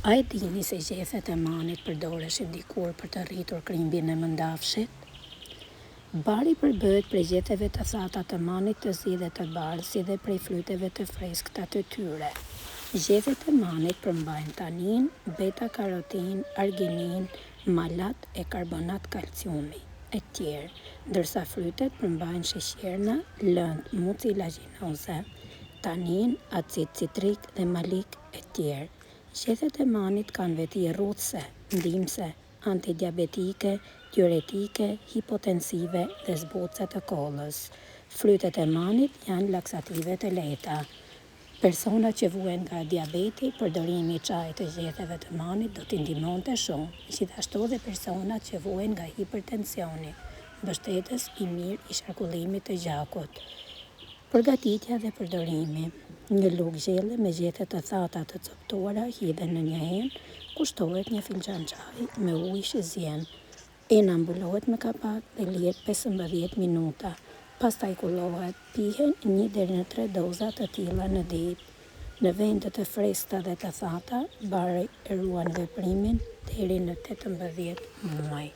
A e dini se gjethet e manit përdoreshin dikur për të rritur krimbin e mëndafshit? Bari përbëhet prej gjeteve të thata të manit të zi dhe të bardhë, si dhe prej fryteve të freskëta të tyre. Gjethet e manit përmbajnë tanin, beta-karotin, arginin, malat e karbonat kalciumi, e tjerë, ndërsa frytet përmbajnë sheqerna, lëndë mucilaginoze, tanin, acid citrik dhe malik e tjerë. Gjethet e manit kanë veti rrudhëse, ndihmëse, antidiabetike, diuretike, hipotensive dhe zbutse të kollës. Frytet e manit janë laksative të lehta. Persona që vuajnë nga diabeti, përdorimi i çajit të gjetheve të manit do t'i ndihmonte shumë. Gjithashtu dhe personat që vuajnë nga hipertensioni, mbështetës i mirë i qarkullimit të gjakut. Përgatitja dhe përdorimi. Një lugë gjelle me gjethe të thata të coptuara hidhen në një enë, kushtohet një filxhan çaji me ujë shëzjen. Ena mbulohet me kapak dhe lihet 15 minuta. Pastaj kullohet, pihen 1 deri në 3 doza të tilla në ditë. Në vende të freskëta dhe të thata, bari e ruan veprimin deri në 18 muaj.